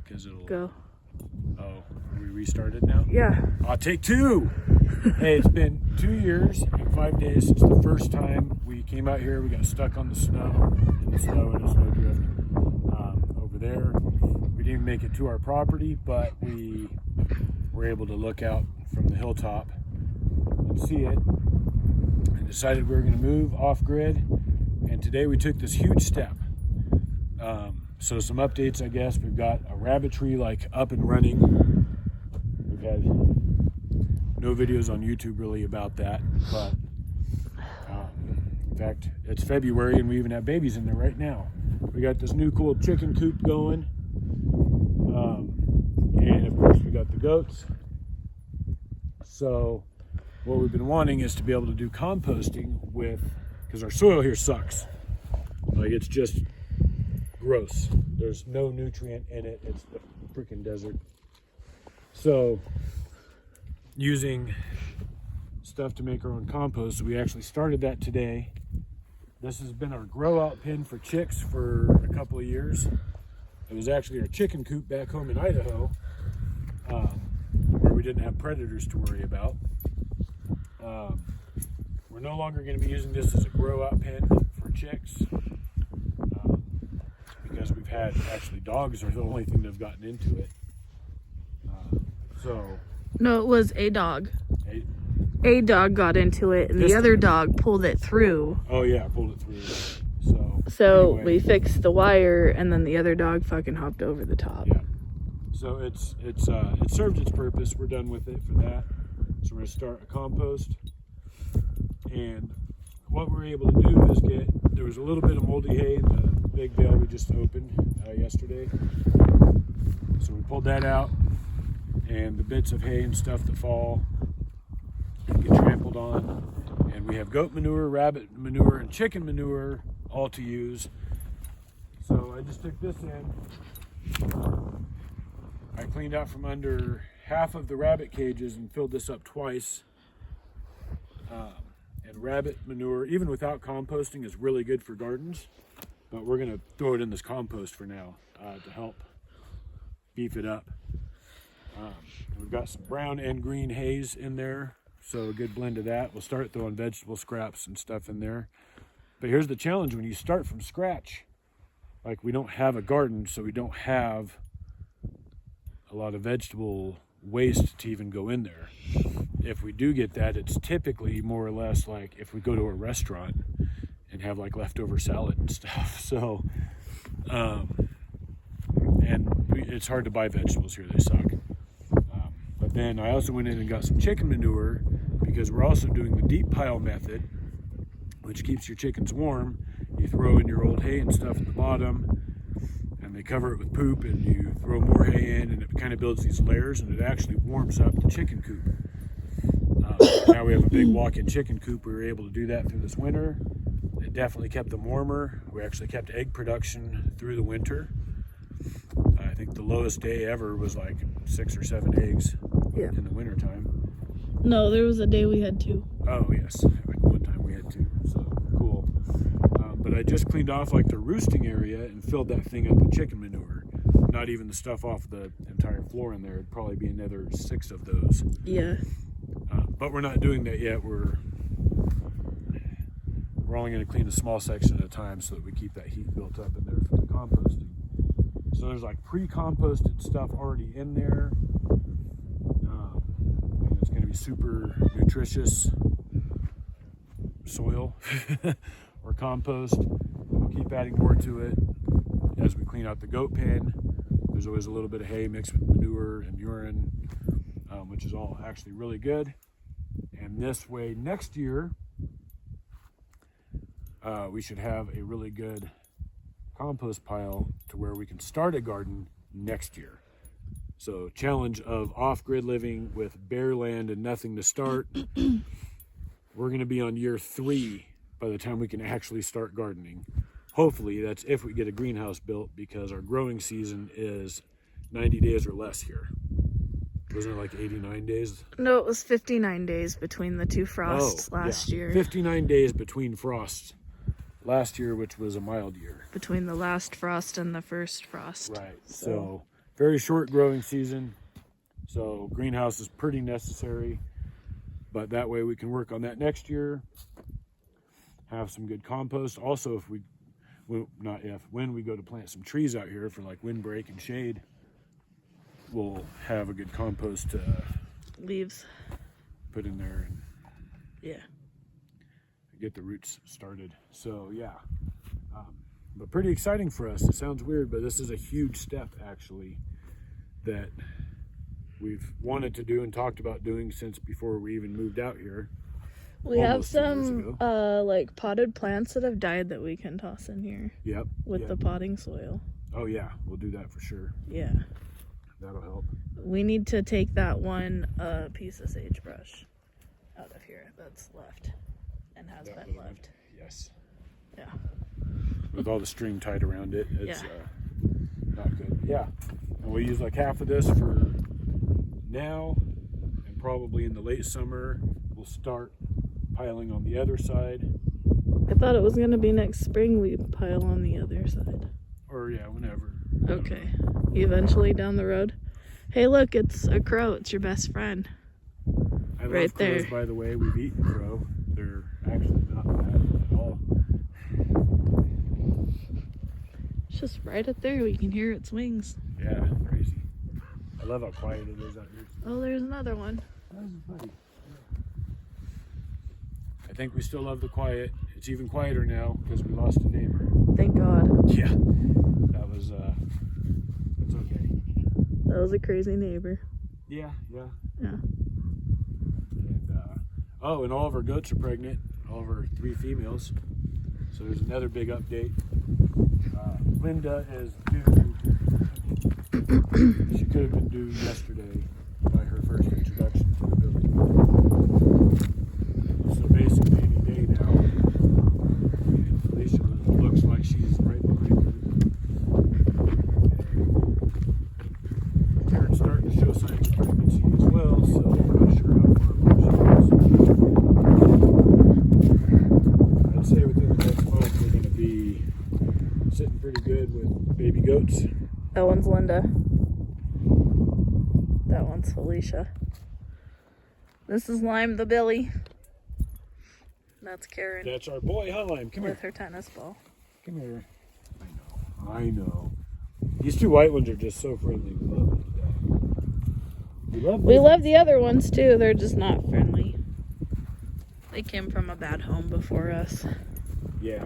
because it'll Go. Oh, we restarted now? Yeah. Take 2. Hey, it's been 2 years and 5 days since the first time we came out here. We got stuck on the snow, in a snowdrift over there. We didn't even make it to our property, but we were able to look out from the hilltop and see it, and decided we were going to move off grid. And today we took this huge step. So some updates, I guess. We've got a rabbitry like up and running. We've had no videos on YouTube really about that, but in fact, it's February and we even have babies in there right now. We got this new cool chicken coop going, and of course we got the goats. So what we've been wanting is to be able to do composting with, because our soil here sucks. Like, it's just gross. There's no nutrient in it. It's the freaking desert. So using stuff to make our own compost, we actually started that today. This has been our grow out pen for chicks for a couple of years. It was actually our chicken coop back home in Idaho, where we didn't have predators to worry about. We're no longer going to be using this as a grow out pen for chicks, because we've had, actually dogs are the only thing that have gotten into it. No, it was a dog. A dog got into it, and the other dog pulled it through. Oh yeah, pulled it through. So anyway, we fixed the wire, and then the other dog fucking hopped over the top. Yeah. So it served its purpose. We're done with it for that. So we're gonna start a compost. And what we were able to do is there was a little bit of moldy hay in the big bale we just opened yesterday. So we pulled that out, and the bits of hay and stuff that fall and get trampled on. And we have goat manure, rabbit manure, and chicken manure all to use. So I just took this in. I cleaned out from under half of the rabbit cages and filled this up twice. And rabbit manure, even without composting, is really good for gardens. But we're going to throw it in this compost for now to help beef it up. We've got some brown and green hays in there, so a good blend of that. We'll start throwing vegetable scraps and stuff in there. But here's the challenge when you start from scratch. Like, we don't have a garden, so we don't have a lot of vegetable waste to even go in there. If we do get that, it's typically more or less like if we go to a restaurant and have like leftover salad and stuff. So, it's hard to buy vegetables here, they suck. But then I also went in and got some chicken manure, because we're also doing the deep pile method, which keeps your chickens warm. You throw in your old hay and stuff at the bottom, and they cover it with poop, and you throw more hay in, and it kind of builds these layers, and it actually warms up the chicken coop. Now we have a big walk-in chicken coop. We were able to do that through this winter. It definitely kept them warmer. We actually kept egg production through the winter. I think the lowest day ever was like 6 or 7 eggs in the winter time. No, there was a day we had 2. Oh yes, like one time we had 2, so cool. But I just cleaned off like the roosting area and filled that thing up with chicken manure. Not even the stuff off the entire floor in there. It'd probably be another 6 of those. Yeah. But we're not doing that yet. We're only going to clean a small section at a time so that we keep that heat built up in there for the composting. So there's like pre-composted stuff already in there. And it's going to be super nutritious soil or compost. We'll keep adding more to it as we clean out the goat pen. There's always a little bit of hay mixed with manure and urine, which is all actually really good. And this way, next year, we should have a really good compost pile to where we can start a garden next year. So, challenge of off-grid living with bare land and nothing to start. We're going to be on year 3 by the time we can actually start gardening. Hopefully, that's if we get a greenhouse built, because our growing season is 90 days or less here. Wasn't it like 89 days? No, it was 59 days between the 2 frosts last year. 59 days between frosts last year, which was a mild year. Between the last frost and the first frost. Right. So very short growing season. So greenhouse is pretty necessary, but that way we can work on that next year, have some good compost. Also, when we go to plant some trees out here for like windbreak and shade, we'll have a good compost to leaves put in there and yeah, get the roots started. So yeah, but pretty exciting for us. It sounds weird, but this is a huge step actually that we've wanted to do and talked about doing since before we even moved out here. We have some like potted plants that have died that we can toss in here. Yep. With the potting soil. Oh yeah, we'll do that for sure. Yeah. That'll help. We need to take that one piece of sagebrush out of here that's left and has been left. Yes. Yeah. With all the string tied around it, it's yeah. Not good. Yeah. And we'll use like half of this for now, and probably in the late summer we'll start piling on the other side. I thought it was going to be next spring we pile on the other side. Or yeah, whenever. Okay. Eventually down the road. Hey, look, it's a crow. It's your best friend. I love right crows, there. By the way, we've eaten crow. They're actually not bad at all. It's just right up there. We can hear its wings. Yeah, crazy. I love how quiet it is out here. Oh, there's another one. I think we still love the quiet. It's even quieter now because we lost a neighbor. Thank God. Yeah, that was that's okay. That was a crazy neighbor. Yeah. Yeah. And and all of our goats are pregnant. All of our 3 females. So there's another big update. Linda is due. She could have been due yesterday by her first introduction to the building. So basically any day now. And Felicia looks like she's right behind her. And Karen's starting to show signs of pregnancy as well, so we're not sure how far along she is. I'd say within the next month we're going to be sitting pretty good with baby goats. That one's Linda. That one's Felicia. This is Lime the Billy. That's Karen. That's our boy, huh, Lime? Come with here. her tennis ball. Come here. I know. These 2 white ones are just so friendly. We love them to death. We love the other ones too. They're just not friendly. They came from a bad home before us. Yeah,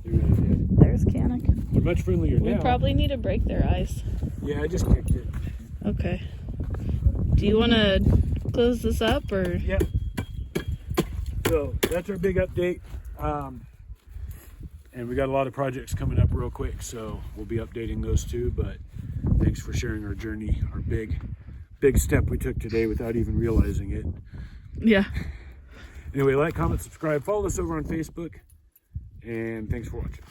they really did. There's Kanik. They're much friendlier now. We probably need to break their eyes. Yeah, I just kicked it. Okay. Do you want to close this up or? Yep. So that's our big update. And we got a lot of projects coming up real quick, so we'll be updating those too. But thanks for sharing our journey, our big step we took today without even realizing it. Yeah. Anyway, like, comment, subscribe, follow us over on Facebook, and thanks for watching.